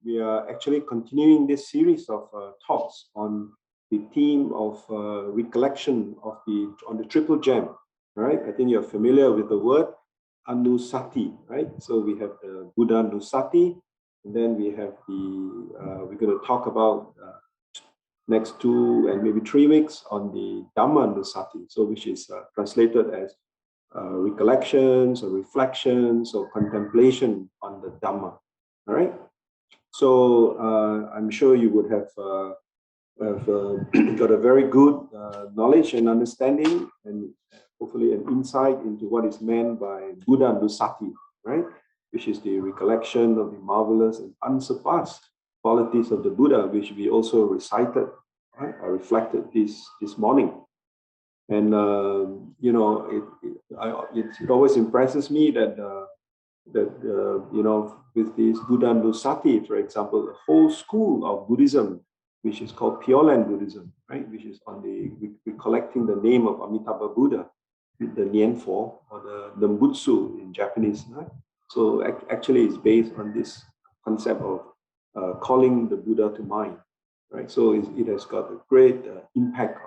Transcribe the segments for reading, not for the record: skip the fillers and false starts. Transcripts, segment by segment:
we are actually continuing this series of talks on the theme of recollection of on the triple gem, right? I think you're familiar with the word Anussati, right? So we have the Buddhanussati, and then we have we're going to talk about next 2 and maybe 3 weeks on the Dhammanussati, so which is translated as recollections or reflections or contemplation on the Dhamma. All right. So I'm sure you would have got a very good knowledge and understanding, and hopefully an insight into what is meant by Buddhanussati, right? Which is the recollection of the marvelous and unsurpassed qualities of the Buddha, which we also recited, right, or reflected this morning. And you know, it always impresses me that you know, with this Buddhanussati, for example, the whole school of Buddhism, which is called Pure Land Buddhism, right, which is on the recollecting the name of Amitabha Buddha with the Nianfo or the Nembutsu in Japanese, right? So actually, it's based on this concept of calling the Buddha to mind, right? So it has got a great impact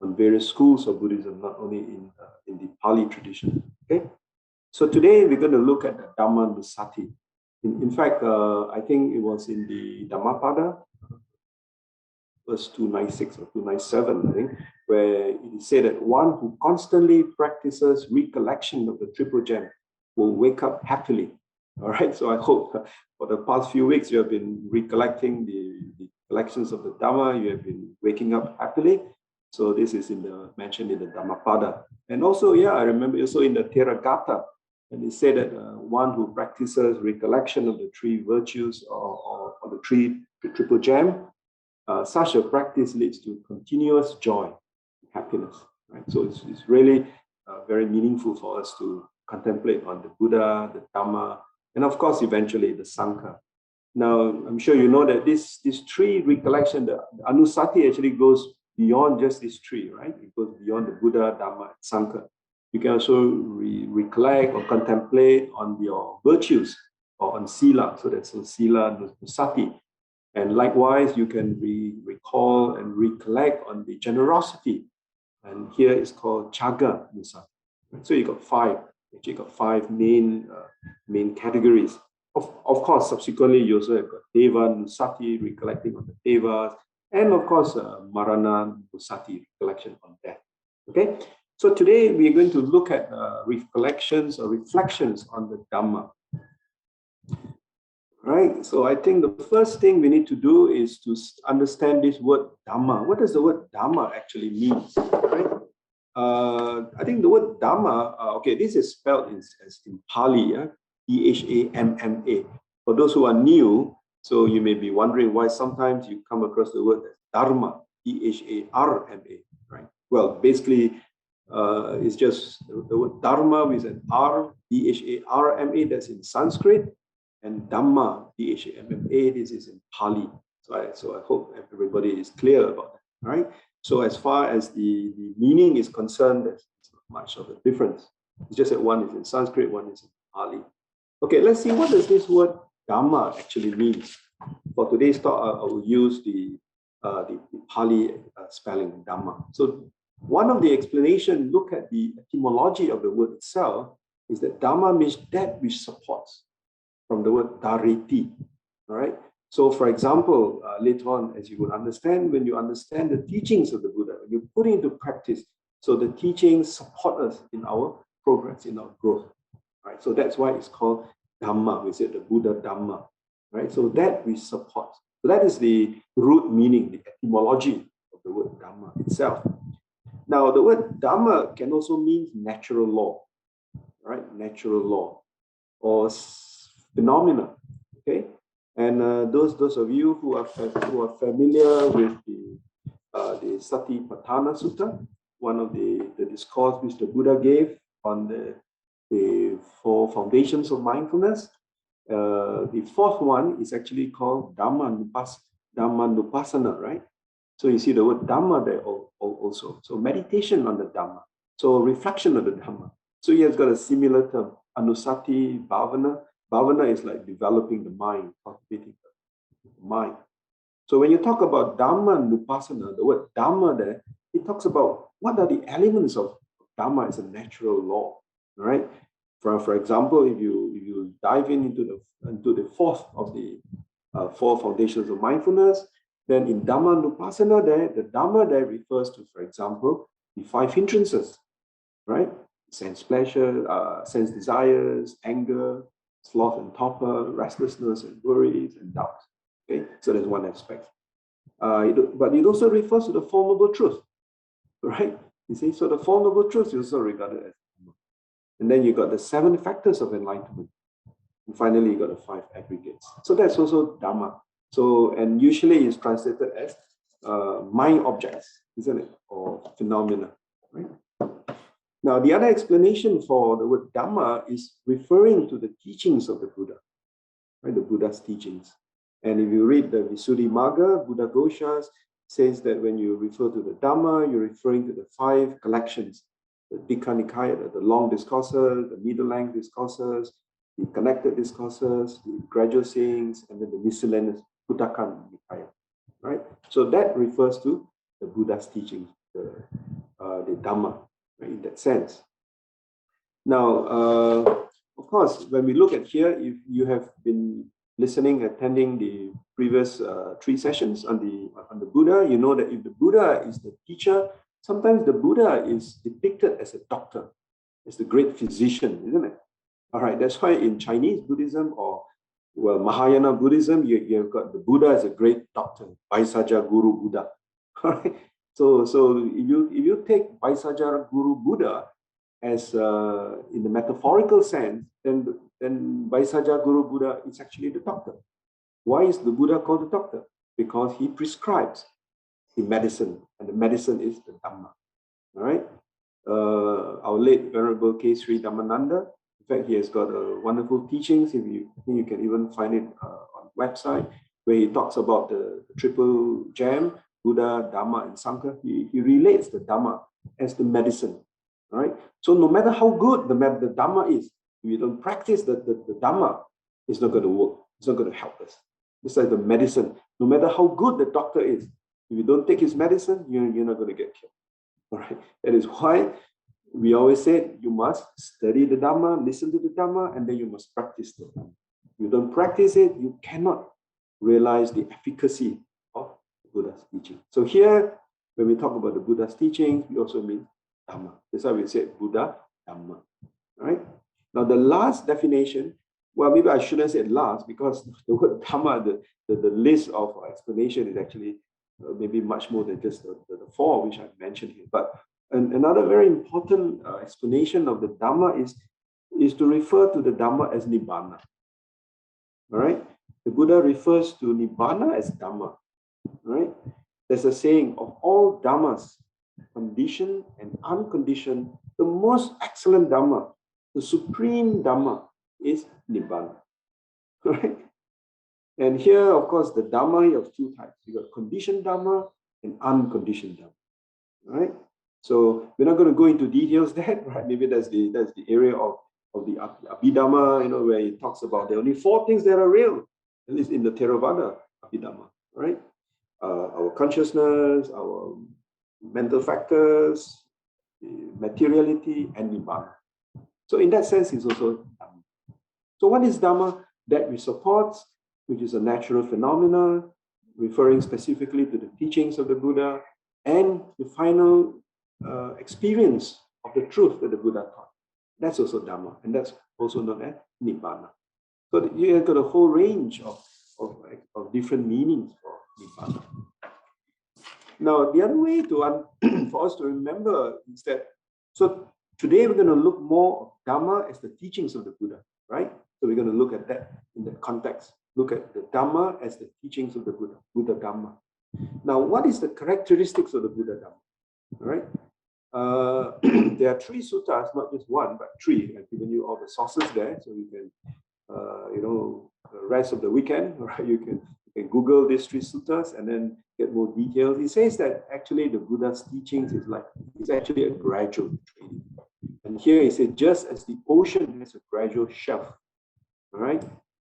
on various schools of Buddhism, not only in the Pali tradition. Okay. So today we're going to look at the Dhammanussati. In fact, I think it was in the Dhammapada, verse 296 or 297, I think, where it is said that one who constantly practices recollection of the triple gem will wake up happily. All right. So I hope for the past few weeks you have been recollecting the collections of the Dhamma. You have been waking up happily. So this is mentioned in the Dhammapada. And also, yeah, I remember also in the Theragatha, and it said that one who practices recollection of the 3 virtues or the triple gem, such a practice leads to continuous joy, happiness. Right? So it's really very meaningful for us to contemplate on the Buddha, the Dhamma, and of course, eventually the Sangha. Now, I'm sure you know that this 3 recollection, the Anussati actually goes beyond just these 3, right? It goes beyond the Buddha, Dhamma, and Sangha. You can also recollect or contemplate on your virtues or on Sila. So that's Sila Nussati. And likewise, you can recall and recollect on the generosity. And here it's called Chaga Nussati. So you got 5. Actually got 5 main categories. Of course, subsequently, you also have got Deva Nussati, recollecting on the Devas. And of course, Marana Nussati, recollection on death. Okay? So today we are going to look at recollections or reflections on the Dhamma. Right? So I think the first thing we need to do is to understand this word Dhamma. What does the word Dhamma actually mean? Right? I think the word Dhamma, okay, this is spelled as in Pali, Dhamma. For those who are new, so you may be wondering why sometimes you come across the word Dharma, Dharma, right? Well, basically, it's just the word Dharma with an R, Dharma, that's in Sanskrit, and Dhamma, Dhamma, this is in Pali. So I hope everybody is clear about that, right? So as far as the meaning is concerned, there's not much of a difference. It's just that one is in Sanskrit, one is in Pali. Okay, let's see, what does this word Dhamma actually mean? For today's talk, I will use the Pali spelling Dhamma. So one of the explanations, look at the etymology of the word itself, is that Dhamma means that which supports, from the word dhariti. All right. So, for example, later on, as you will understand, when you understand the teachings of the Buddha, when you put it into practice, so the teachings support us in our progress, in our growth. Right. So that's why it's called Dhamma. We said the Buddha Dhamma. Right. So that we support. So that is the root meaning, the etymology of the word Dhamma itself. Now, the word Dhamma can also mean natural law, right? Natural law or phenomena. Okay. And those of you who are familiar with the Satipatthana Sutta, one of the discourse which the Buddha gave on the 4 foundations of mindfulness, the 4th one is actually called Dhammanupassana, right? So you see the word Dhamma there also. So meditation on the Dhamma. So reflection on the Dhamma. So he has got a similar term, Anussati, Bhavana. Bhavana is like developing the mind, cultivating mind. So when you talk about Dhammanuppasana, the word Dhamma there, it talks about what are the elements of Dhamma as a natural law, right? For example, if you dive into the fourth of the four foundations of mindfulness, then in Dhammanuppasana there, the Dhamma there refers to, for example, the five hindrances, right? Sense pleasure, sense desires, anger, sloth and torpor, restlessness and worries and doubts. Okay, so there's one aspect. But it also refers to the Four Noble Truths, right? You see, so the Four Noble Truths is also regarded as Dhamma. And then you got the 7 factors of enlightenment. And finally, you got the 5 aggregates. So that's also Dhamma. So, and usually it's translated as mind objects, isn't it? Or phenomena, right? Now, the other explanation for the word Dhamma is referring to the teachings of the Buddha, right? The Buddha's teachings. And if you read the Visuddhimagga, Buddha Ghoshas says that when you refer to the Dhamma, you're referring to the 5 collections, the Digha Nikaya, the long discourses, the middle length discourses, the connected discourses, the gradual sayings, and then the miscellaneous Buddhaka Nikaya, right? So that refers to the Buddha's teachings, the Dhamma, right, in that sense. Now, of course, when we look at here, if you have been listening, attending the previous 3 sessions on the Buddha, you know that if the Buddha is the teacher, sometimes the Buddha is depicted as a doctor, as the great physician, isn't it? All right, that's why in Chinese Buddhism or Mahayana Buddhism, you've got the Buddha as a great doctor, Vaisaja Guru Buddha. All right, so if you take Vaisaja Guru Buddha as in the metaphorical sense, then Vaisaja Guru Buddha is actually the doctor. Why is the Buddha called the doctor? Because he prescribes the medicine, and the medicine is the Dhamma. All right. Our late Venerable K.Sri Dhammananda, in fact, he has got wonderful teachings. I think you can even find it on the website, where he talks about the triple gem, Buddha, Dhamma, and Sangha. He relates the Dhamma as the medicine. All right. So no matter how good the Dhamma is, if you don't practice the Dhamma, it's not going to work. It's not going to help us. It's like the medicine. No matter how good the doctor is, if you don't take his medicine, you're not going to get cured. All right. That is why we always say you must study the Dhamma, listen to the Dhamma, and then you must practice the Dhamma. If you don't practice it, you cannot realize the efficacy of the Buddha's teaching. So here, when we talk about the Buddha's teaching, we also mean Dhamma. That's why we say Buddha, Dhamma. Right? Now, the last definition, well, maybe I shouldn't say last, because the word Dhamma, the list of explanation is actually maybe much more than just the 4 which I've mentioned here. But another very important explanation of the Dhamma is to refer to the Dhamma as Nibbana. All right? The Buddha refers to Nibbana as Dhamma. All right? There's a saying of all Dhammas, conditioned and unconditioned, the most excellent Dhamma, the supreme Dhamma is Nibbana. Right? And here, of course, the Dhamma, you have 2 types. You got conditioned Dhamma and unconditioned Dhamma. Right? So we're not going to go into details there, right? Maybe that's the area of the Abhidhamma, where it talks about there are only 4 things that are real, at least in the Theravada Abhidhamma, right? Our consciousness, our mental factors, materiality, and Nibbana. So in that sense, it's also Dhamma. So what is Dhamma? That we support, which is a natural phenomena, referring specifically to the teachings of the Buddha, and the final experience of the truth that the Buddha taught. That's also Dhamma, and that's also known as Nibbana. So you have got a whole range of different meanings for Nibbana. Now, the other way for us to remember is that, so today we're going to look more of Dhamma as the teachings of the Buddha, right? So we're going to look at that in that context. Look at the Dhamma as the teachings of the Buddha, Buddha Dhamma. Now, what is the characteristics of the Buddha Dhamma? All right. There are 3 suttas, not just 1, but 3. I've given you all the sources there, so you can, the rest of the weekend, right? You can Google these 3 suttas and then get more details. He says that actually the Buddha's teachings is actually a gradual training. And here he said, just as the ocean has a gradual shelf, all right,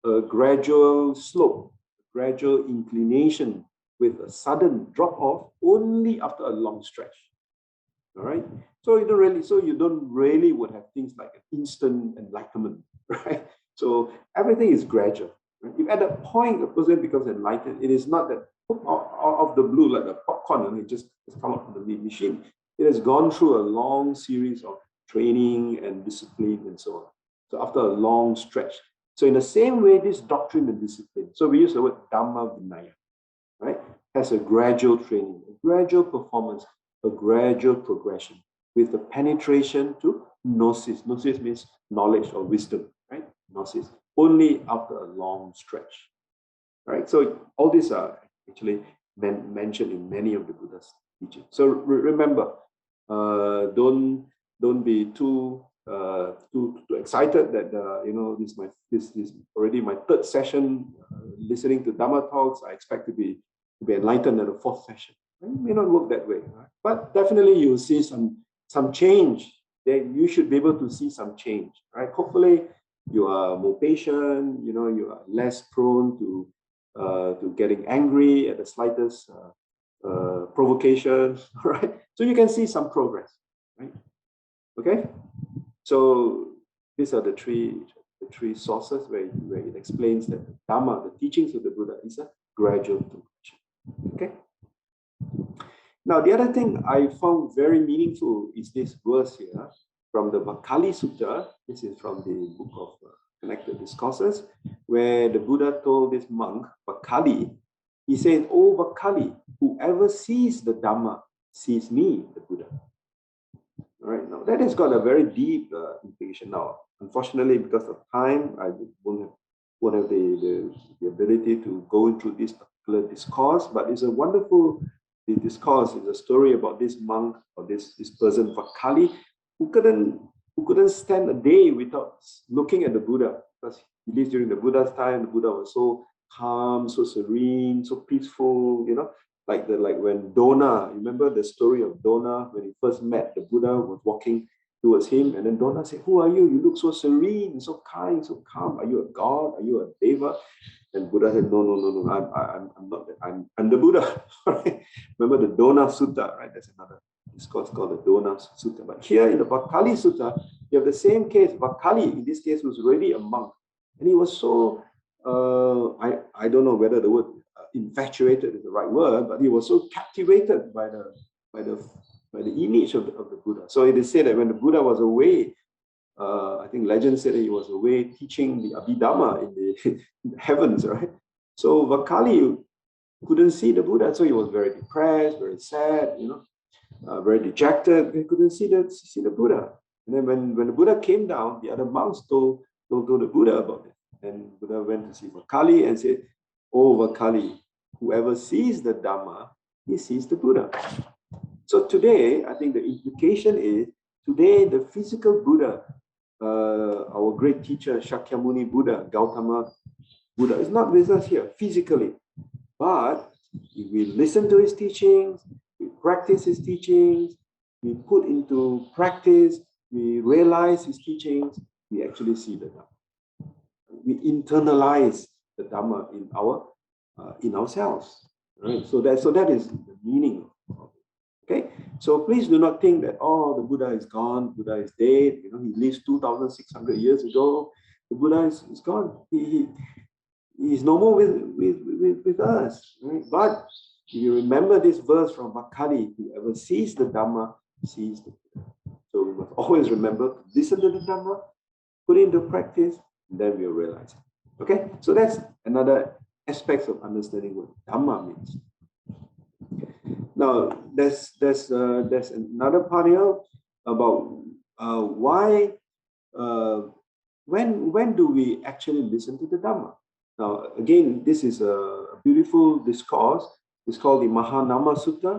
a gradual slope, a gradual inclination with a sudden drop off only after a long stretch. All right. So you don't really would have things like an instant enlightenment, right? So everything is gradual. Right? If at a point a person becomes enlightened, it is not that out of the blue like a popcorn and it just come out from the machine. It has gone through a long series of training and discipline and so on. So after a long stretch. So in the same way, this doctrine and discipline, so we use the word Dhamma Vinaya, right? Has a gradual training, a gradual performance, a gradual progression with the penetration to gnosis. Gnosis means knowledge or wisdom, right? Gnosis, only after a long stretch, right? So all these are actually mentioned in many of the Buddha's teachings. So remember, don't be too excited that this is already my third session listening to Dhamma talks. I expect to be enlightened at the fourth session. It may not work that way, right? But definitely you will see some change. That you should be able to see some change, right? Hopefully you are more patient. You are less prone to getting angry at the slightest provocation, right? So you can see some progress, right? Okay. So these are the three sources where it explains that the Dhamma, the teachings of the Buddha, is a gradual progression. Okay. Now the other thing I found very meaningful is this verse here from the Vakali Sutta. This is from the book of Connected Discourses, where the Buddha told this monk Vakali. He said, "Oh Vakali, whoever sees the Dhamma sees me, the Buddha." All right, now that has got a very deep implication. Now, unfortunately, because of time, I won't have the ability to go through this particular discourse, but it's a wonderful discourse. It's a story about this monk or this person, Vakali, who couldn't stand a day without looking at the Buddha, because he lived during the Buddha's time. The Buddha was so calm, so serene, so peaceful, like when Dona, remember the story of Dona, when he first met the Buddha, was walking towards him, and then Dona said, "Who are you? You look so serene, so kind, so calm. Are you a god? Are you a deva?" And Buddha said, "No, I'm not that. I'm the Buddha." Remember the Dona Sutta, right? That's another discourse called the Dona Sutta. But here in the Vakali Sutta, you have the same case. Vakali, in this case, was already a monk, and he was so I don't know whether the word infatuated is the right word, but he was so captivated by the image of the Buddha. So it is said that when the Buddha was away, I think legend said that he was away teaching the Abhidhamma in the heavens, right? So Vakali couldn't see the Buddha, so he was very depressed, very sad, very dejected. He couldn't see the Buddha. And then when the Buddha came down, the other monks told the Buddha about it. And Buddha went to see Vakali and said, "Oh Vakali, whoever sees the Dhamma, he sees the Buddha." So today, I think the implication is, today the physical Buddha, our great teacher Shakyamuni Buddha, Gautama Buddha, is not with us here physically. But if we listen to his teachings, we practice his teachings, we put into practice, we realize his teachings, we actually see the Dhamma. We internalize the Dhamma in ourselves, right? So that is the meaning of it. Okay, so please do not think that the Buddha is gone, Buddha is dead. He lived 2,600 years ago. The Buddha is gone. He's no more with us, right? But if you remember this verse from Vakali, whoever sees the Dhamma sees the Buddha. So we must always remember to listen to the Dhamma, put it into practice, then we'll realize it. Okay, so that's another aspect of understanding what Dhamma means. Now, there's another part here about why, when do we actually listen to the Dhamma? Now, again, this is a beautiful discourse. It's called the Mahanama Sutta.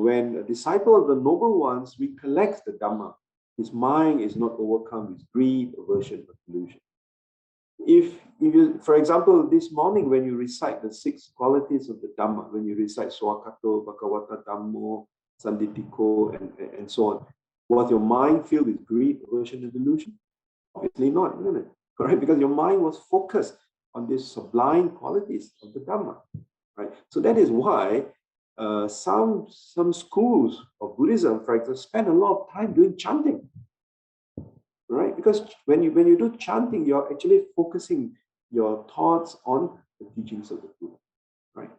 When a disciple of the Noble Ones recollects the Dhamma, his mind is not overcome with greed, aversion, or delusion. If you, for example, this morning when you recite the 6 qualities of the Dhamma, when you recite Swakato, Bhagavata Dhammo, Sanditiko, and so on, was your mind filled with greed, aversion, and delusion? Obviously not, isn't it? Correct? Because your mind was focused on these sublime qualities of the Dhamma, right? So that is why some schools of Buddhism, for example, spend a lot of time doing chanting, right? Because when you do chanting, you're actually focusing your thoughts on the teachings of the Buddha, right?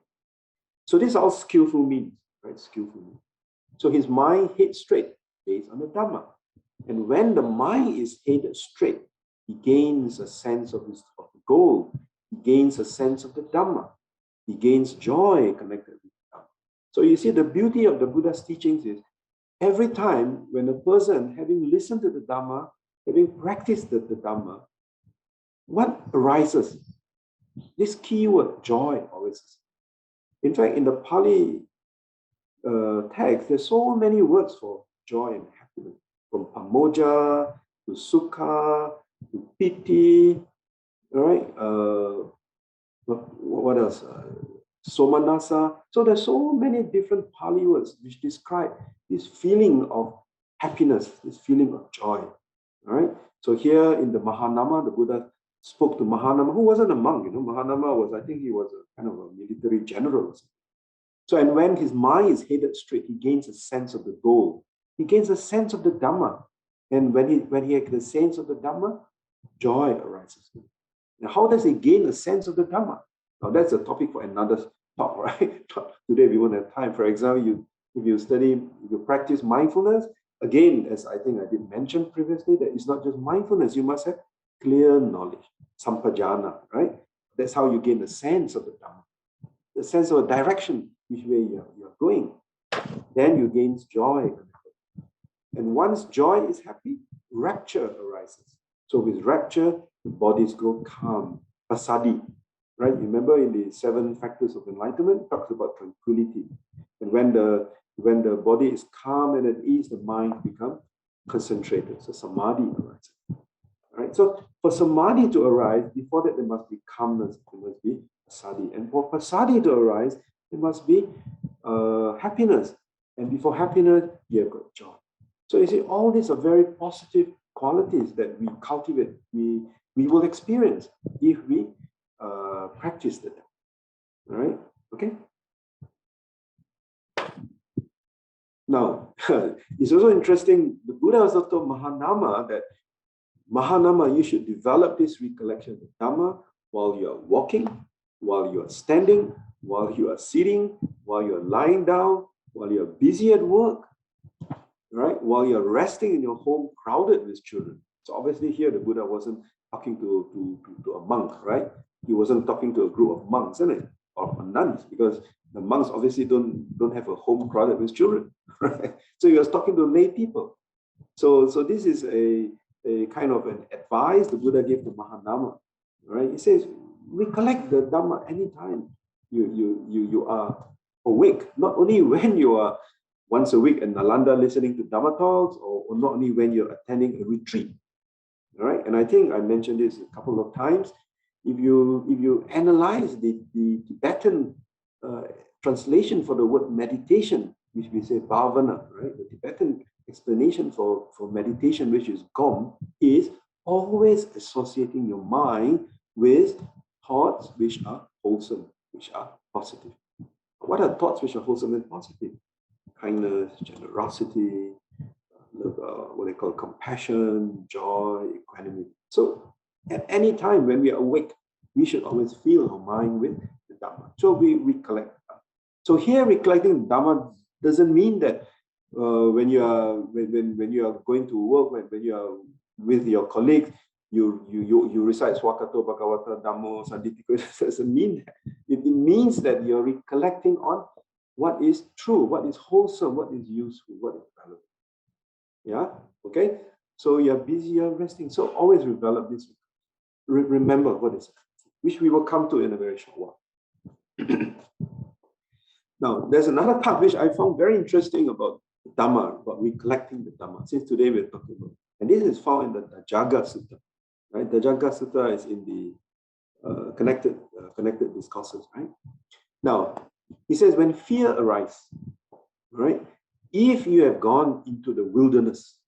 So these are all skillful means, right? Skillful means. So his mind heads straight based on the Dhamma. And when the mind is headed straight, he gains a sense of the goal. He gains a sense of the Dhamma. He gains joy connected with the Dhamma. So you see, the beauty of the Buddha's teachings is every time when a person, having listened to the Dhamma, having practiced the Dhamma, what arises? This key word, joy, arises. In fact, in the Pali text, there's so many words for joy and happiness, from pamoja to sukha to piti, right? What else? Somanasa. So there's so many different Pali words which describe this feeling of happiness, this feeling of joy, right? So here in the Mahanama, the Buddha spoke to Mahanama, who wasn't a monk. Mahanama was, I think he was a kind of a military general. So, and when his mind is headed straight, he gains a sense of the goal. He gains a sense of the Dhamma. And when he has the sense of the Dhamma, joy arises. Now, how does he gain a sense of the Dhamma? Now, that's a topic for another talk, right? Today, we won't have time. For example, if you practice mindfulness, again, as I think I did mention previously, that it's not just mindfulness, you must have clear knowledge, sampajana, right? That's how you gain a sense of the Dhamma, the sense of a direction, which way you're going. Then you gain joy. And once joy is happy, rapture arises. So with rapture, the bodies grow calm, pasadi, right? Remember in the 7 factors of enlightenment, it talks about tranquility. And when the body is calm and at ease, the mind becomes concentrated. So samadhi arises. Right? So for samadhi to arise, before that there must be calmness, there must be pasadi. And for pasadi to arise, there must be happiness. And before happiness, you have got joy. So you see, all these are very positive qualities that we cultivate, we will experience if we practice them. Right? Okay? Now, it's also interesting, the Buddha also told Mahanama that Mahanama, you should develop this recollection of Dhamma while you are walking, while you are standing, while you are sitting, while you are lying down, while you are busy at work, right? While you are resting in your home crowded with children. So obviously here the Buddha wasn't talking to a monk, right? He wasn't talking to a group of monks, isn't it? Or nuns, because the monks obviously don't have a home crowded with children, right? So he was talking to lay people. So this is a kind of an advice the Buddha gave to Mahanama, right? He says, recollect the Dhamma anytime you are awake, not only when you are once a week in Nalanda listening to Dhamma talks, or not only when you're attending a retreat, all right? And I think I mentioned this a couple of times. If you analyze the Tibetan translation for the word meditation, which we say bhavana, right? The Tibetan explanation for meditation, which is gom, is always associating your mind with thoughts which are wholesome, which are positive. What are thoughts which are wholesome and positive? Kindness, generosity, what they call compassion, joy, equanimity. So at any time when we are awake, we should always fill our mind with the Dhamma. So we recollect. So here recollecting Dhamma doesn't mean that when you are going to work, when you are with your colleagues, you recite Swakato Bhagavata Dhammo Sanditiko. It doesn't mean that. It means that you're recollecting on what is true, what is wholesome, what is useful, what is relevant. Yeah, okay. So you're busy, you're resting. So always develop this. Remember what is it, which we will come to in a very short while. Now, there's another part which I found very interesting about Dhamma, about recollecting the Dhamma. Since today we're talking about, and this is found in the Jaga Sutta. Right? The Jaga Sutta is in the connected discourses. Right? Now, he says when fear arises, right? If you have gone into the wilderness,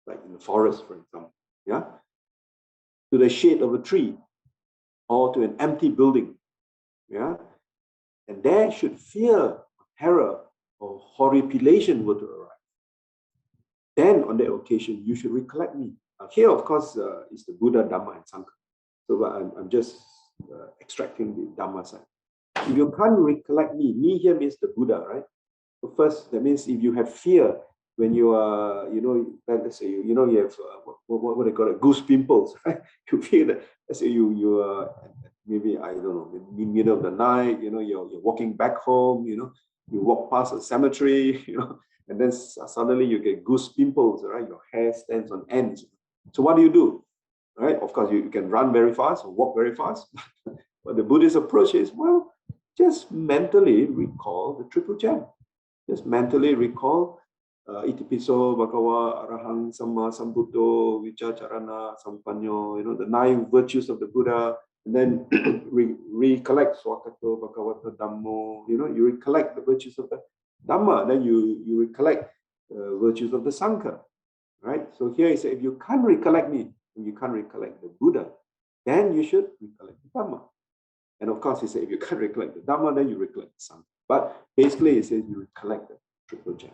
like in the forest, for example, yeah, to the shade of a tree, or to an empty building, yeah, and there should fear, terror, or horripilation were to arise, then on that occasion you should recollect me. Here, of course, is the Buddha, Dhamma, and Sangha. So I'm just extracting the Dhamma side. If you can't recollect me here means the Buddha, right? So first, that means if you have fear when you are, let's say, you have what they call it, goose pimples, right? You feel that, let's say you are maybe, I don't know, in the middle of the night, you're walking back home, you walk past a cemetery, and then suddenly you get goose pimples, right? Your hair stands on ends. So what do? Right? Of course, you can run very fast or walk very fast. But the Buddhist approach is, well, just mentally recall the triple chant. Just mentally recall Itipiso, Bhagava, Arahang, Samma, Sambuddho, Vichacharana, Sampanyo, the 9 virtues of the Buddha, and then recollect Swakato, Bhagavata, Dhammo, you recollect the virtues of the Dhamma, then you recollect virtues of the Sangha, right? So here he said, if you can't recollect me, you can't recollect the Buddha, then you should recollect the Dhamma. And of course, he said, if you can't recollect the Dhamma, then you recollect the Sangha. But basically, he says you recollect the triple chant,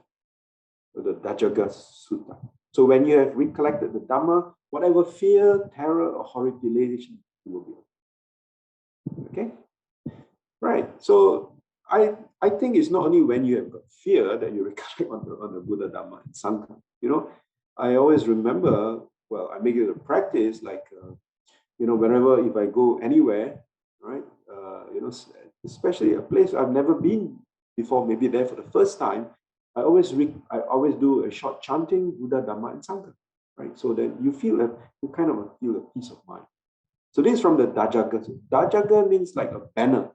or the Dajaga Sutta. So when you have recollected the Dhamma, whatever fear, terror, or horripilation will be okay. Right. So I think it's not only when you have got fear that you recollect on the Buddha, Dhamma, and Sangha. I always remember. Well, I make it a practice, like whenever if I go anywhere, right? Especially a place I've never been before, maybe there for the first time, I always do a short chanting, Buddha, Dhamma, and Sangha, right? So that you feel a peace of mind. So this is from the Dajaga. Dajaga means like a banner,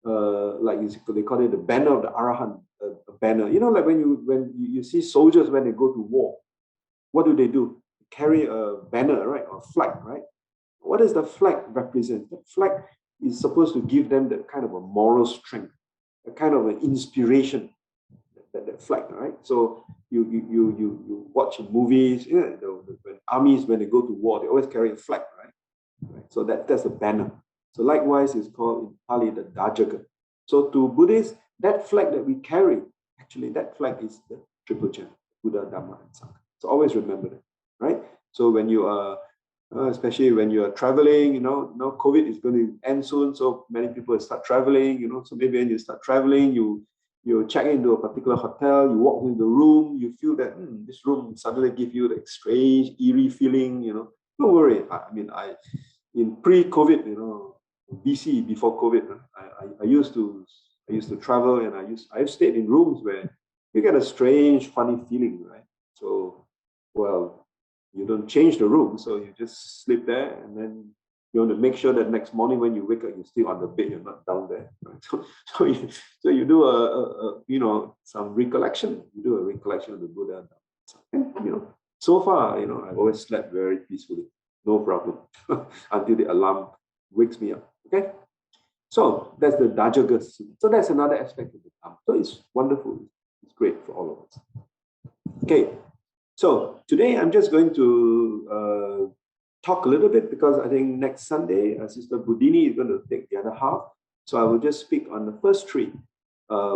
like they call it the banner of the Arahant, a banner. Like when you see soldiers when they go to war, what do? Carry a banner, right, or flag, right? What does the flag represent? The flag is supposed to give them that kind of a moral strength, a kind of an inspiration. That flag, right? So you watch movies, when armies, when they go to war, they always carry a flag, right? So that's a banner. So likewise, it's called in Pali the Dajaga. So to Buddhists, that flag that we carry, actually, that flag is the triple chant, Buddha, Dhamma, and Sangha. So always remember that. Right? So when you are, especially when you are traveling, now COVID is going to end soon, so many people start traveling, so maybe when you start traveling, you check into a particular hotel, you walk into the room, you feel that this room suddenly gives you that strange, eerie feeling, don't worry. In pre-COVID, BC, before COVID, I used to travel, and I've stayed in rooms where you get a strange, funny feeling, right? So, well, you don't change the room, so you just sleep there, and then you want to make sure that next morning when you wake up, you're still on the bed, you're not down there. Right? So you do some recollection. You do a recollection of the Buddha. And, so far, I've always slept very peacefully, no problem, until the alarm wakes me up. Okay, so that's the Dajaga. So that's another aspect of the Dhamma. So it's wonderful. It's great for all of us. Okay. So today I'm just going to talk a little bit, because I think next Sunday, Sister Budini is going to take the other half. So I will just speak on the first 3,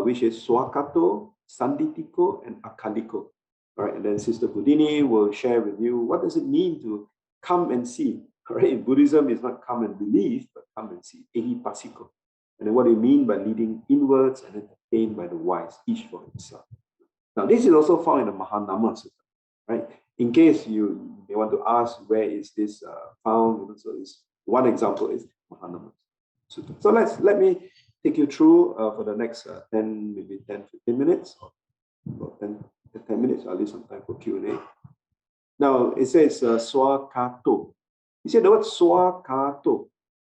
which is Swakato, Sanditiko, and Akaliko. All right, and then Sister Budini will share with you what does it mean to come and see. All right, in Buddhism, it's not come and believe, but come and see. Ehipasiko. And then what do you mean by leading inwards and entertained by the wise, each for himself. Now, this is also found in the Mahanama Sutta. Right? In case you may want to ask where is this found, so it's one example is Mahanama Sutta. So let me take you through for the next 10, 15 minutes, or 10 minutes. I'll leave some time for Q&A. Now it says swakato. You see the word swakato.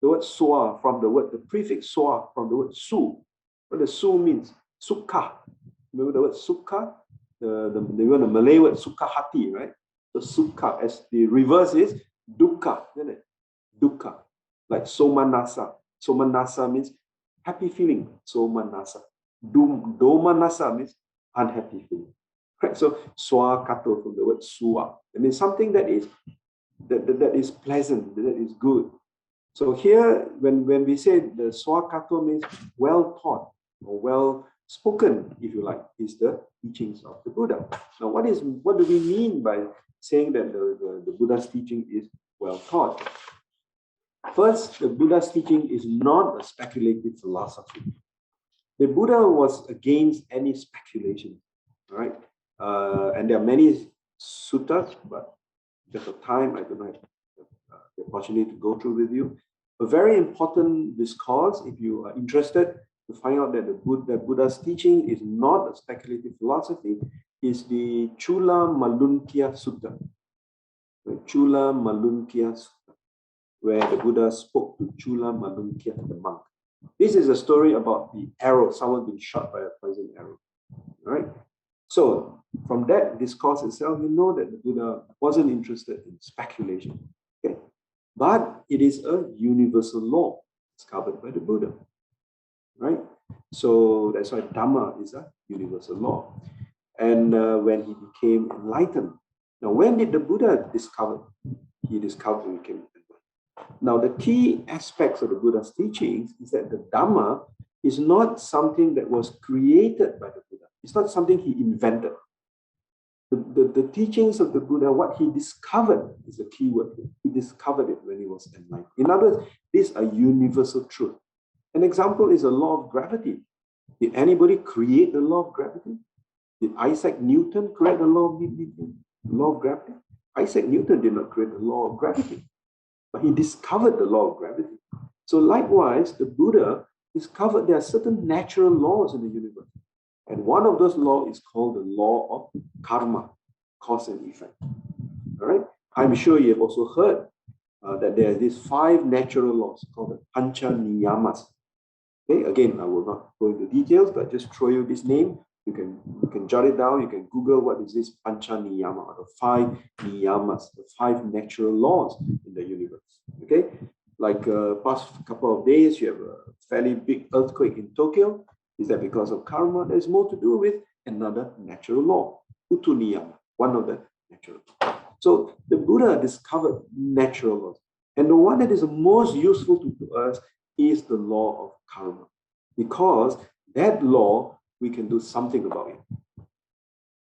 The word swa from the prefix swa from the word su. What the su means? Sukha. Remember the word sukha? The Malay word sukha hati, right? So sukha, as the reverse is dukkha, isn't it? Dukkha, like somanasa. Somanasa means happy feeling. Somanasa. Domanasa means unhappy feeling. Right? So swakato from the word swa. It means something that is pleasant, that is good. So here, when we say the swakato means well taught or well spoken, if you like, is the teachings of the Buddha. Now, what do we mean by saying that the Buddha's teaching is well taught? First, the Buddha's teaching is not a speculative philosophy. The Buddha was against any speculation, right? And there are many suttas, but because of time, I don't have the opportunity to go through with you. A very important discourse, if you are interested to find out that the Buddha's teaching is not a speculative philosophy, is the Chula Malunkya Sutta. The Chula Malunkya Sutta, where the Buddha spoke to Chula Malunkya, the monk. This is a story about the arrow, someone being shot by a poison arrow. Right? So from that discourse itself, you know that the Buddha wasn't interested in speculation. Okay? But it is a universal law. It's covered by the Buddha. Right? So that's why Dhamma is a universal law. And when he became enlightened. Now, when did the Buddha discover? He discovered and became enlightened. Now, the key aspects of the Buddha's teachings is that the Dhamma is not something that was created by the Buddha. It's not something he invented. The teachings of the Buddha, what he discovered is the key word. He discovered it when he was enlightened. In other words, these are universal truth. An example is the law of gravity. Did anybody create the law of gravity? Did Isaac Newton create the law of gravity? Isaac Newton did not create the law of gravity, but he discovered the law of gravity. So likewise, the Buddha discovered there are certain natural laws in the universe. And one of those laws is called the law of karma, cause and effect. All right? I'm sure you have also heard that there are these 5 natural laws called the pancha niyamas. Okay, again, I will not go into details, but just throw you this name. You can jot it down. You can Google what is this pancha niyama, or the 5 niyamas, the 5 natural laws in the universe. Okay, like past couple of days, you have a fairly big earthquake in Tokyo. Is that because of karma? There's more to do with another natural law, utu niyama, one of the natural laws. So the Buddha discovered natural laws, and the one that is the most useful to us is the law of karma, because that law we can do something about it.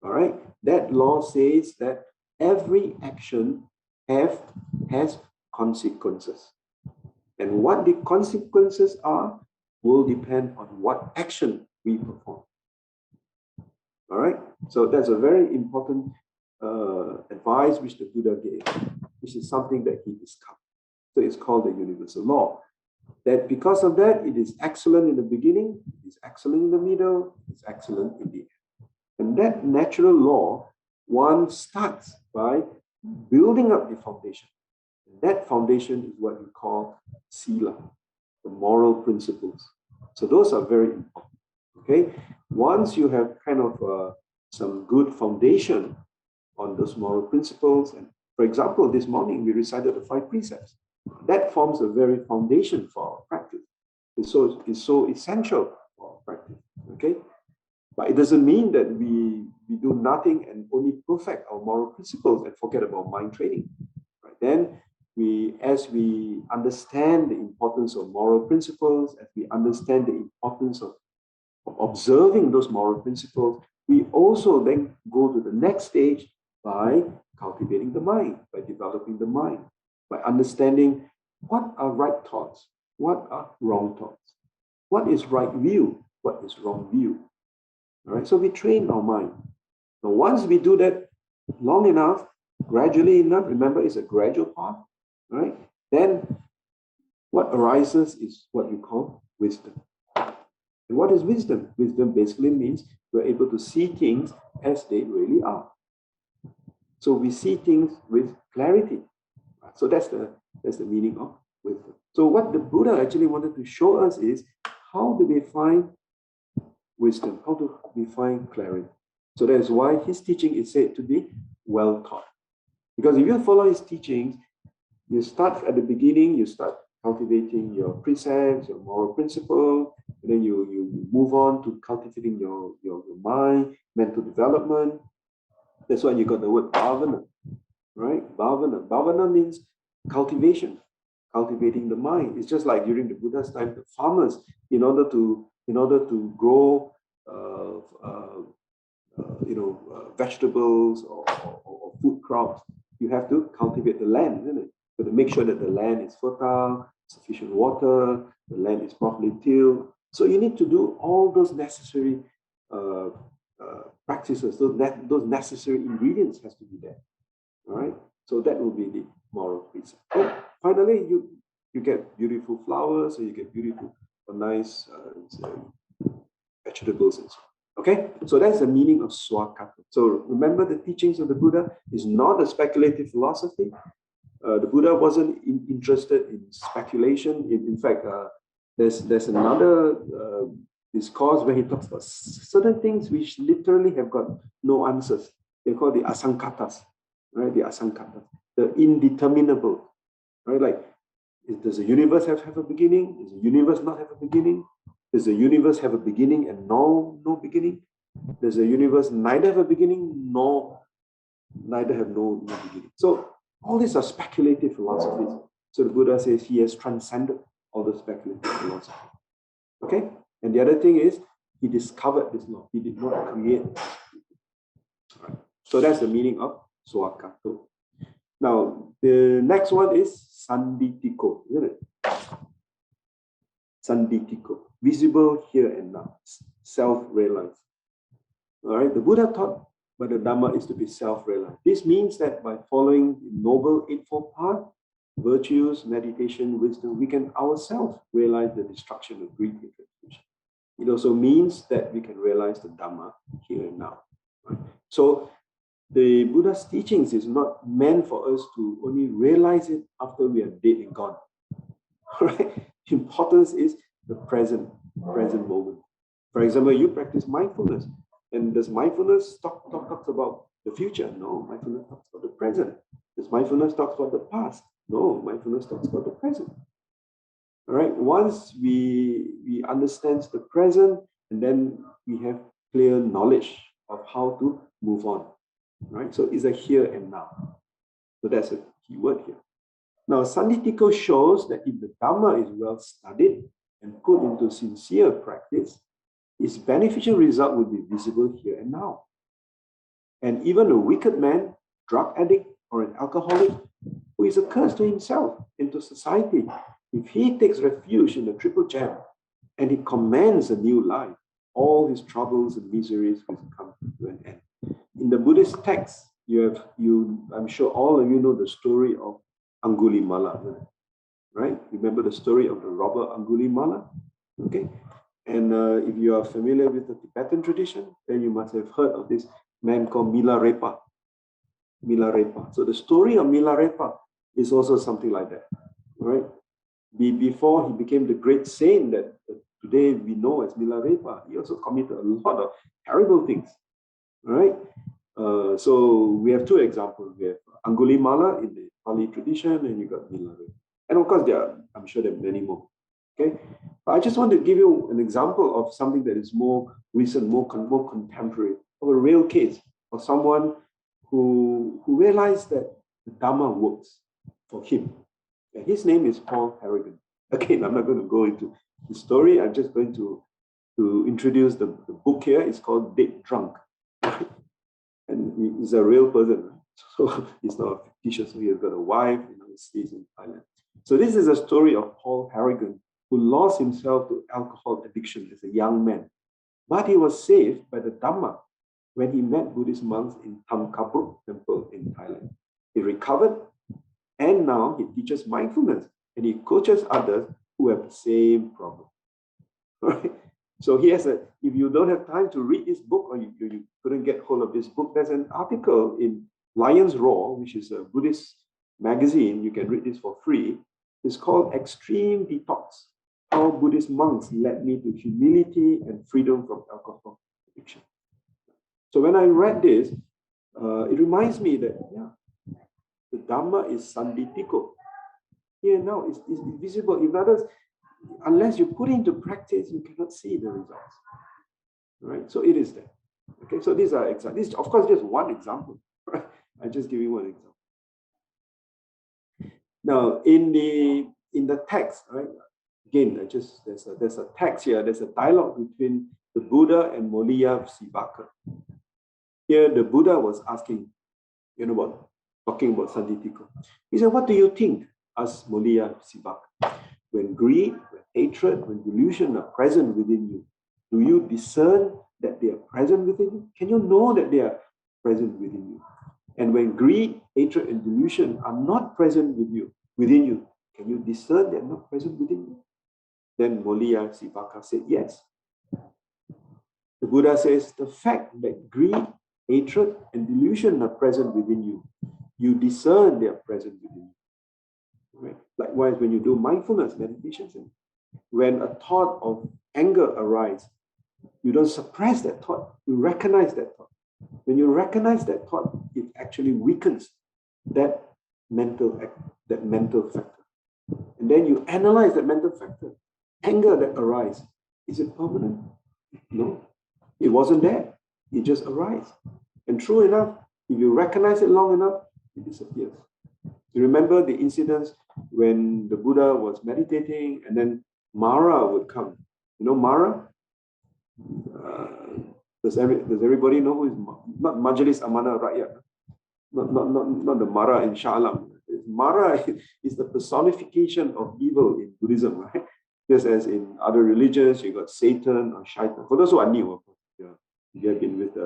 All right, that law says that every action has consequences, and what the consequences are will depend on what action we perform. All right, so that's a very important advice which the Buddha gave, which is something that he discovered. So it's called the universal law. That because of that, it is excellent in the beginning, it is excellent in the middle, it's excellent in the end. And that natural law, one starts by building up the foundation. And that foundation is what we call sila, the moral principles. So those are very important. Okay, once you have kind of some good foundation on those moral principles, and for example, this morning we recited the 5 precepts. That forms a very foundation for our practice. It's so essential for our practice. Okay, but it doesn't mean that we do nothing and only perfect our moral principles and forget about mind training. Right? Then as we understand the importance of moral principles, as we understand the importance of observing those moral principles, we also then go to the next stage by cultivating the mind, by developing the mind, by understanding what are right thoughts, what are wrong thoughts, what is right view, what is wrong view. All right, so we train our mind. Now, once we do that long enough, gradually enough, remember it's a gradual path, right? Then what arises is what we call wisdom. And what is wisdom? Wisdom basically means we're able to see things as they really are. So we see things with clarity. So that's the meaning of wisdom. So what the Buddha actually wanted to show us is how do we find wisdom? How do we find clarity? So that is why his teaching is said to be well taught. Because if you follow his teachings, you start at the beginning, you start cultivating your precepts, your moral principle, and then you move on to cultivating your mind, mental development. That's why you got the word bhavana, right? Bhavana. Bhavana means cultivation. cultivating the mind. It's just like during the Buddha's time, the farmers, in order to grow vegetables or food crops, you have to cultivate the land, isn't it? So to make sure that the land is fertile, sufficient water, the land is properly tilled. So you need to do all those necessary practices. So that those necessary ingredients has to be there. All right. So that will be the moral precept. And finally, you get beautiful flowers, or you get beautiful or nice vegetables and so on. Okay, so that's the meaning of swakata. So remember, the teachings of the Buddha is not a speculative philosophy. The Buddha wasn't interested in speculation. In fact, there's another discourse where he talks about certain things which literally have got no answers. They're called the asankatas, right? The asankatas, the indeterminable, right? Like, does the universe have a beginning? Does the universe not have a beginning? Does the universe have a beginning and no beginning? Does the universe neither have a beginning neither have no beginning? So all these are speculative philosophies. So the Buddha says he has transcended all the speculative philosophy. Okay? And the other thing is, he discovered this law. He did not create. All right. So that's the meaning of swakato. Now, the next one is sanditiko, isn't it? Sanditiko, visible here and now, self-realized. All right, the Buddha taught, but the Dhamma is to be self-realized. This means that by following the Noble Eightfold Path, virtues, meditation, wisdom, we can ourselves realize the destruction of greed and confusion. It also means that we can realize the Dhamma here and now. Right? So the Buddha's teachings is not meant for us to only realize it after we are dead and gone. Right? The importance is the present moment. For example, you practice mindfulness, and does mindfulness talks about the future? No, mindfulness talks about the present. Does mindfulness talks about the past? No, mindfulness talks about the present. All right. Once we understand the present, and then we have clear knowledge of how to move on. Right. So it's a here and now. So that's a key word here. Now, Sanditiko shows that if the Dhamma is well studied and put into sincere practice, its beneficial result will be visible here and now. And even a wicked man, drug addict, or an alcoholic who is a curse to himself and to society, if he takes refuge in the triple gem and he commands a new life, all his troubles and miseries will come to an end. In the Buddhist text, I'm sure all of you know the story of Angulimala, right? Remember the story of the robber Angulimala? Okay. And if you are familiar with the Tibetan tradition, then you must have heard of this man called Milarepa. Milarepa. So the story of Milarepa is also something like that, right? Before he became the great saint that today we know as Milarepa, he also committed a lot of terrible things, right? So we have two examples. We have Angulimala in the Pali tradition, and you got Milarepa. And of course, I'm sure there are many more. Okay, but I just want to give you an example of something that is more recent, more contemporary, of a real case of someone who realized that the Dhamma works for him. And his name is Paul Harrigan. Again, I'm not going to go into the story. I'm just going to introduce the book here. It's called Dead Drunk. And he's a real person. So he's not fictitious. So he has got a wife, he stays in Thailand. So this is a story of Paul Harrigan, who lost himself to alcohol addiction as a young man. But he was saved by the Dhamma when he met Buddhist monks in Tham Kapruk temple in Thailand. He recovered, and now he teaches mindfulness, and he coaches others who have the same problem. Right? So he has if you don't have time to read this book, or you couldn't get hold of this book, there's an article in Lion's Roar, which is a Buddhist magazine. You can read this for free. It's called Extreme Detox: How Buddhist Monks Led Me to Humility and Freedom from Alcohol Addiction. So when I read this, it reminds me that, the Dhamma is sanditiko. Here now, it's visible. In others, unless you put it into practice, you cannot see the results. Right? So it is there. Okay, so these are examples. This is, of course, just one example. Right? I just give you one example. Now, in the in the text, right? Again, there's a text here. There's a dialogue between the Buddha and Moliya Sivaka. Here, the Buddha was asking, talking about Sanditiko. He said, "What do you think?" asked Moliya Sivaka. "When greed, when hatred, when delusion are present within you, do you discern that they are present within you? Can you know that they are present within you? And when greed, hatred, and delusion are not present within you, can you discern they are not present within you?" Then Moliya Sivaka said, "Yes." The Buddha says, the fact that greed, hatred, and delusion are present within you, you discern they are present within you. Right? Likewise, when you do mindfulness meditations, when a thought of anger arises, you don't suppress that thought, you recognize that thought. When you recognize that thought, it actually weakens that mental factor. And then you analyze that mental factor. Anger that arises, is it permanent? No, it wasn't there. It just arises. And true enough, if you recognize it long enough, it disappears. You remember the incidents when the Buddha was meditating and then Mara would come. You know Mara? Does everybody know who is not Majlis Amanah Rakyat? Not the Mara in Shah Alam. Mara is the personification of evil in Buddhism, right? Just as in other religions, you got Satan or Shaitan. For those who are new, of course, you have been with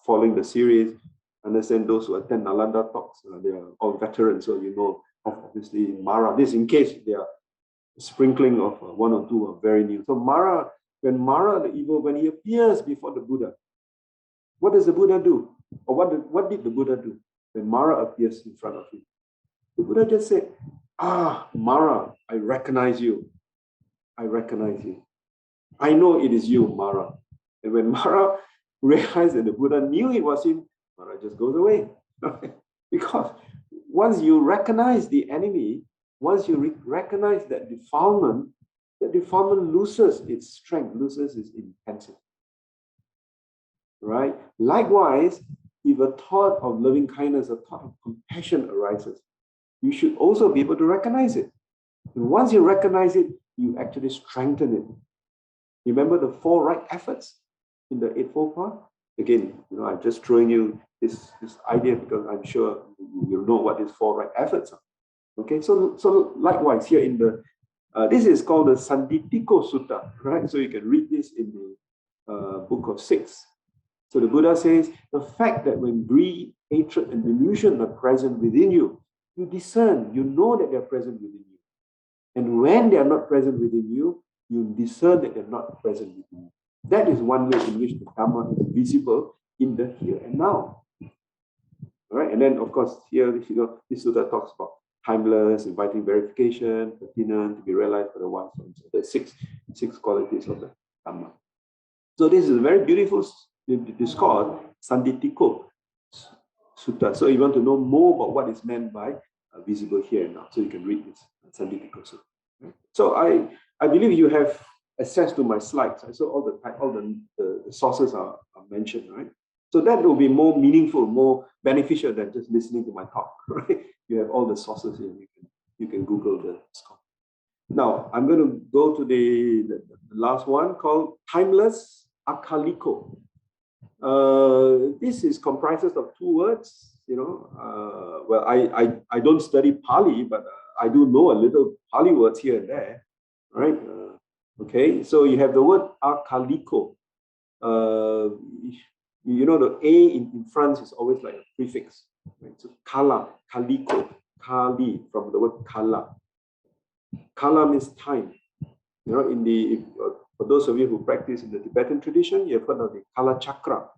following the series, understand those who attend Nalanda talks, they are all veterans, so you know obviously Mara. This in case they are sprinkling of one or two are very new. So Mara, when Mara the evil, when he appears before the Buddha, what does the Buddha do? Or what did the Buddha do when Mara appears in front of him? The Buddha just said, Mara, I recognize you. I recognize you. I know it is you, Mara. And when Mara realized that the Buddha knew it was him, Mara just goes away. Because once you recognize the enemy, once you recognize that defilement loses its strength, loses its intensity. Right? Likewise, if a thought of loving kindness, a thought of compassion arises, you should also be able to recognize it. And once you recognize it, you actually strengthen it. Remember the 4 right efforts in the Eightfold Path? Again, I'm just throwing you this idea because I'm sure you know what these 4 right efforts are. Okay, so likewise here in the this is called the Sanditiko Sutta, right? So you can read this in the book of 6. So the Buddha says, the fact that when greed, hatred, and delusion are present within you, you discern, you know that they're present within you. And when they are not present within you, you discern that they're not present within you. That is one way in which the Dhamma is visible in the here and now. All right, and then of course here, this sutta talks about timeless, inviting verification, pertinent, to be realized for the one. So the six qualities of the Dhamma. So this is a very beautiful. It is called Sanditiko Sutta. So you want to know more about what is meant by visible here and now. So you can read this Sanditiko Sutta. So I believe you have access to my slides. So all the sources are mentioned, right? So that will be more meaningful, more beneficial than just listening to my talk, right? You have all the sources here. You can Google the stuff. Now I'm going to go to the last one called Timeless Akaliko. This is comprises of 2 words. Well, I don't study Pali, but I do know a little Pali words here and there, right? Okay, so you have the word Akaliko. The A in France is always like a prefix, right? So Kala, Kaliko, Kali, from the word Kala. Kala means time. For those of you who practice in the Tibetan tradition, you have heard of the Kala Chakra.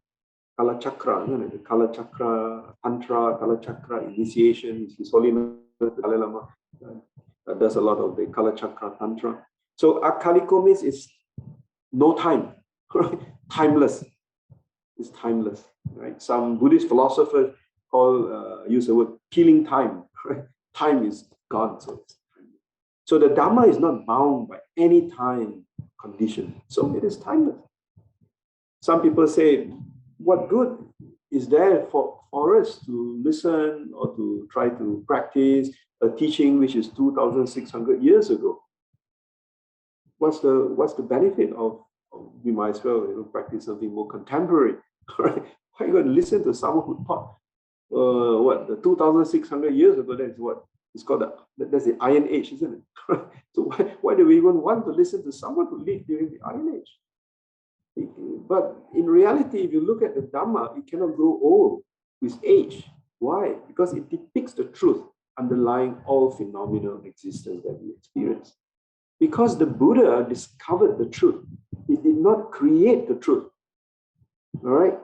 Kala Chakra, the Kala Chakra, Tantra, Kala Chakra, initiation, His Holiness Dalai Lama does a lot of the Kala Chakra Tantra. So Akaliko means it's no time, right? Timeless. It's timeless, right? Some Buddhist philosophers use the word killing time, right? Time is gone, so it's timeless. So the Dhamma is not bound by any time condition, so it is timeless. Some people say, what good is there for us to listen or to try to practice a teaching which is 2,600 years ago. What's the benefit of we might as well practice something more contemporary, right? Why are you going to listen to someone who taught the 2,600 years ago? That's what it's called. That's the Iron Age, isn't it? So why do we even want to listen to someone who lived during the Iron Age? But in reality, if you look at the Dhamma, it cannot grow old with age. Why? Because it depicts the truth underlying all phenomenal existence that we experience. Because the Buddha discovered the truth. He did not create the truth. All right?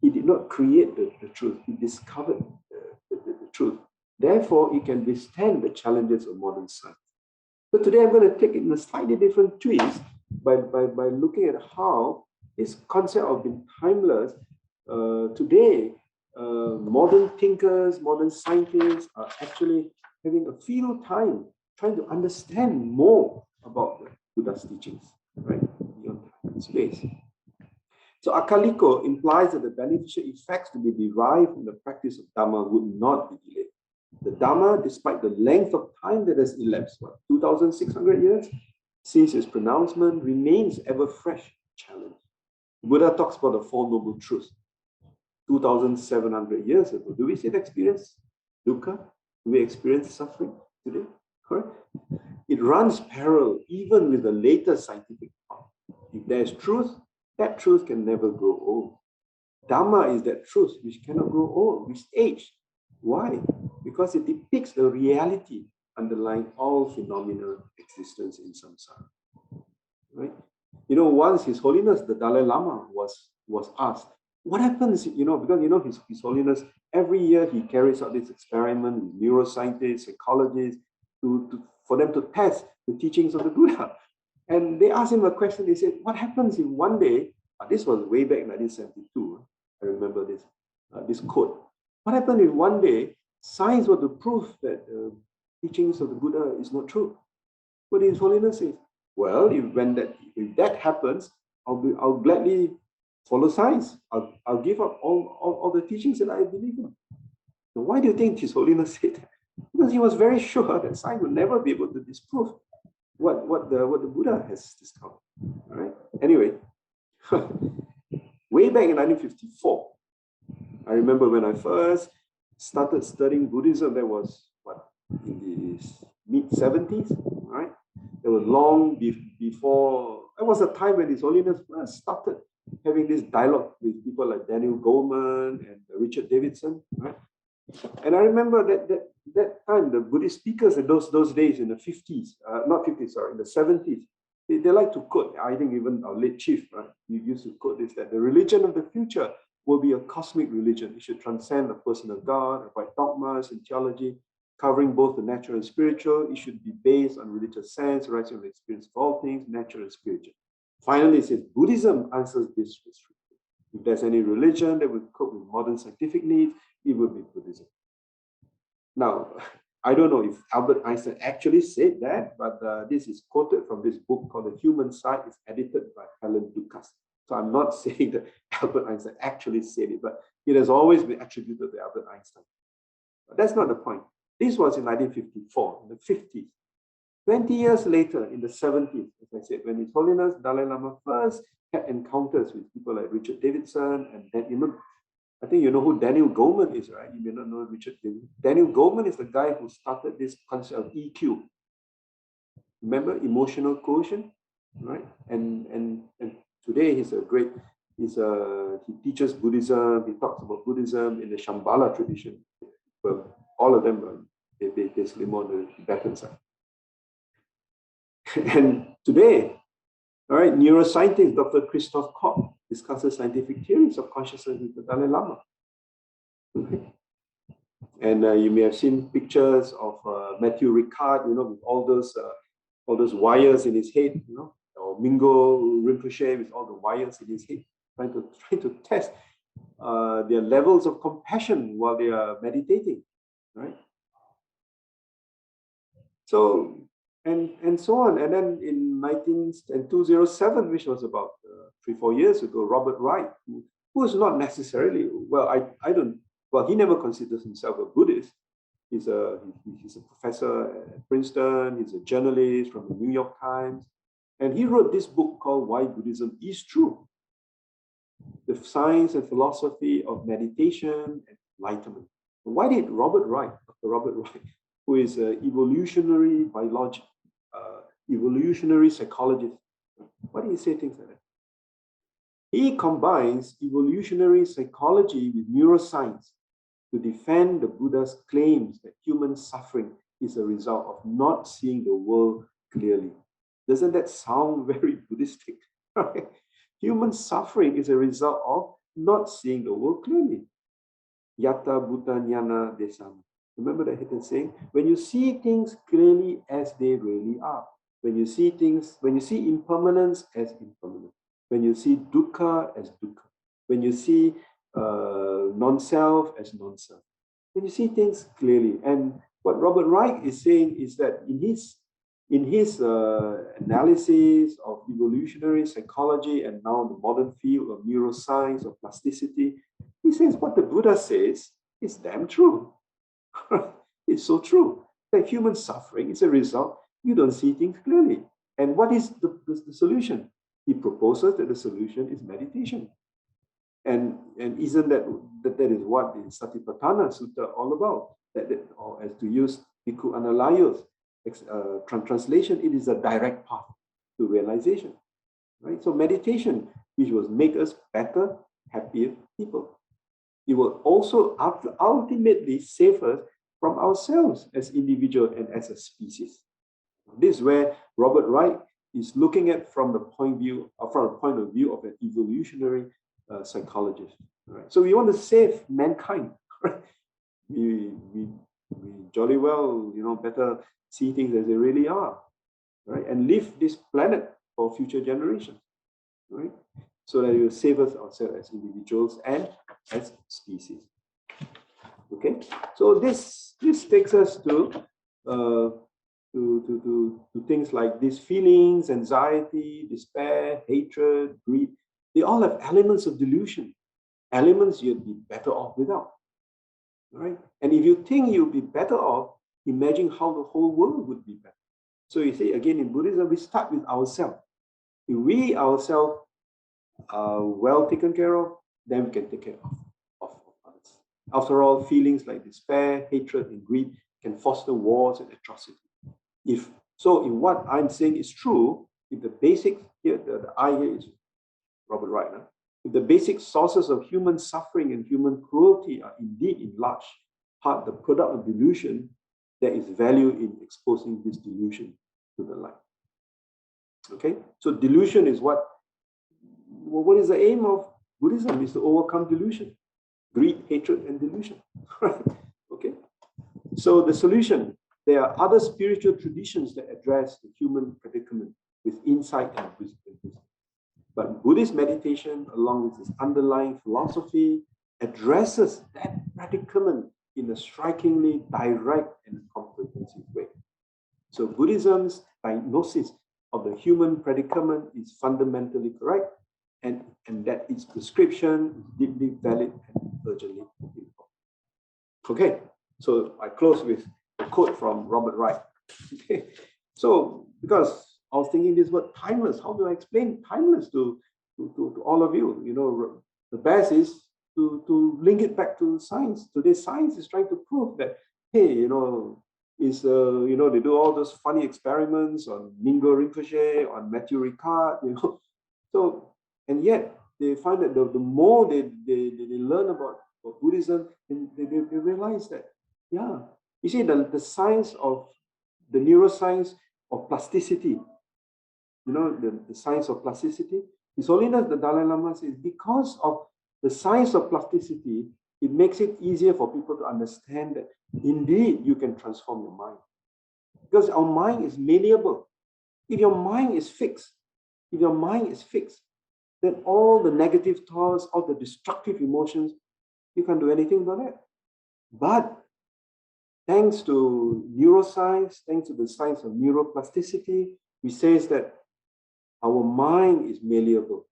He did not create the truth. He discovered the truth. Therefore, it can withstand the challenges of modern science. So today I'm going to take it in a slightly different twist by looking at how this concept of being timeless, today, modern thinkers, modern scientists are actually having a field time trying to understand more about the Buddha's teachings, right? Beyond time and space. So Akaliko implies that the beneficial effects to be derived from the practice of Dhamma would not be delayed. The Dhamma, despite the length of time that has elapsed, 2,600 years, since its pronouncement, remains ever fresh challenge. Buddha talks about the Four Noble Truths 2,700 years ago. Do we still experience dukkha? Do we experience suffering today? Correct? It runs parallel even with the latest scientific thought. If there is truth, that truth can never grow old. Dhamma is that truth which cannot grow old with age. Why? Because it depicts the reality underlying all phenomenal existence in samsara. Right? Once His Holiness the Dalai Lama was asked, what happens, because His Holiness, every year he carries out this experiment with neuroscientists, psychologists, for them to test the teachings of the Buddha. And they asked him a question. They said, what happens if one day, this was way back in 1972, I remember this quote. What happens if one day science were to prove that the teachings of the Buddha is not true? What did His Holiness say? Well, if that happens, I'll gladly follow science. I'll give up all the teachings that I believe in. So why do you think His Holiness said that? Because he was very sure that science would never be able to disprove what the Buddha has discovered. All right. Anyway, way back in 1954, I remember when I first started studying Buddhism. That was in the mid-70s, right? It was long before. It was a time when His Holiness first started having this dialogue with people like Daniel Goleman and Richard Davidson, right? And I remember that time, the Buddhist speakers in those days in the 50s, not 50s, sorry, in the 70s, they like to quote, I think even our late chief, right? You used to quote this, that the religion of the future will be a cosmic religion. It should transcend the person of God, avoid dogmas and theology, covering both the natural and spiritual. It should be based on religious sense, arising from the experience of all things, natural and spiritual. Finally, it says Buddhism answers this restriction. If there's any religion that would cope with modern scientific needs, it would be Buddhism. Now, I don't know if Albert Einstein actually said that, but this is quoted from this book called The Human Side. It's edited by Helen Dukas. So I'm not saying that Albert Einstein actually said it, but it has always been attributed to Albert Einstein. But that's not the point. This was in 1954, in the 50s. 20 years later, in the 70s, as I said, when His Holiness Dalai Lama first had encounters with people like Richard Davidson and then I think you know who Daniel Goleman is, right? You may not know Richard Davidson. Daniel Goleman is the guy who started this concept of EQ. Remember, emotional quotient, right? And today he teaches Buddhism. He talks about Buddhism in the Shambhala tradition. Well, all of them they basically more on the Tibetan side. And today, all right, neuroscientist Dr. Christoph Koch discusses scientific theories of consciousness with the Dalai Lama. Okay. And you may have seen pictures of Matthew Ricard, with all those wires in his head, or Mingo Rinpoche with all the wires in his head, trying to test their levels of compassion while they are meditating, right? So and so on. And then in 2007, which was about 3-4 years ago, Robert Wright, who is not necessarily, he never considers himself a Buddhist, He's a professor at Princeton. He's a journalist from the New York Times. And he wrote this book called Why Buddhism is True. The Science and Philosophy of Meditation and Enlightenment. Why did Robert Wright, Dr. Robert Wright, who is an evolutionary biologist, evolutionary psychologist, why did he say things like that? He combines evolutionary psychology with neuroscience to defend the Buddha's claims that human suffering is a result of not seeing the world clearly. Doesn't that sound very Buddhistic? Human suffering is a result of not seeing the world clearly. Yata Bhuta Jnana Desam. Remember that hidden saying? When you see things clearly as they really are, when you see things, when you see impermanence as impermanent, when you see dukkha as dukkha, when you see non-self as non-self, when you see things clearly. And what Robert Wright is saying is that in his analysis of evolutionary psychology and now the modern field of neuroscience, of plasticity, he says what the Buddha says is damn true. It's so true that human suffering is a result you don't see things clearly. And what is the solution? He proposes that the solution is meditation. And isn't that is what the Satipatthana Sutta all about? Or as to use Bhikkhu Analayo's translation, it is a direct path to realization. Right? So meditation, which will make us better, happier people. It will also ultimately save us from ourselves as individuals and as a species. This is where Robert Wright is looking at from the point of view of an evolutionary psychologist. Right? So we want to save mankind. Right? We jolly well, better see things as they really are, right? And leave this planet for future generations, right? So that it will save us ourselves as individuals and as species. Okay, so this takes us to things like these feelings, anxiety, despair, hatred, greed. They all have elements of delusion, elements you'd be better off without, right? And if you think you'll be better off, imagine how the whole world would be better. So you see, again, in Buddhism, we start with ourselves. If we ourselves are well taken care of, then we can take care of others. After all, feelings like despair, hatred, and greed can foster wars and atrocity. If what I'm saying is true, if the basic here, the I here is Robert Wright, if the basic sources of human suffering and human cruelty are indeed in large part the product of delusion, there is value in exposing this delusion to the light. Okay, so delusion is what is the aim of Buddhism? Is to overcome delusion, greed, hatred, and delusion. Okay, so the solution, there are other spiritual traditions that address the human predicament with insight and wisdom. But Buddhist meditation, along with its underlying philosophy, addresses that predicament in a strikingly direct and comprehensive way. So Buddhism's diagnosis of the human predicament is fundamentally correct, and that its prescription is deeply valid and urgently important. Okay, so I close with a quote from Robert Wright. Okay, so because I was thinking this word timeless, how do I explain timeless to all of you? The best is to link it back to science. Today, science is trying to prove that, hey, they do all those funny experiments on Mingo Rinpoche, on Matthew Ricard, So, and yet they find that the more they learn about Buddhism, they realize that, yeah, you see, the science of the neuroscience of plasticity, the science of plasticity, His Holiness the Dalai Lama says, because of the science of plasticity, it makes it easier for people to understand that indeed you can transform your mind. Because our mind is malleable. If your mind is fixed, then all the negative thoughts, all the destructive emotions, you can't do anything about it. But thanks to neuroscience, thanks to the science of neuroplasticity, we say that our mind is malleable.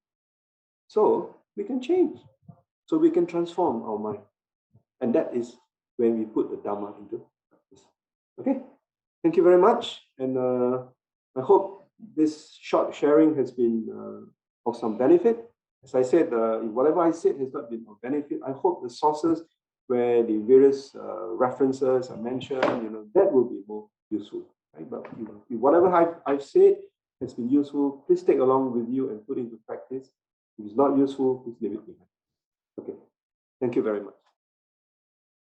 So we can change. So we can transform our mind. And that is when we put the Dhamma into Okay, thank you very much. And I hope this short sharing has been of some benefit. As I said, if whatever I said has not been of benefit, I hope the sources where the various references are mentioned, that will be more useful. Right? But if whatever I've said has been useful, please take along with you and put into practice. If it's not useful, please leave it behind. Okay, thank you very much.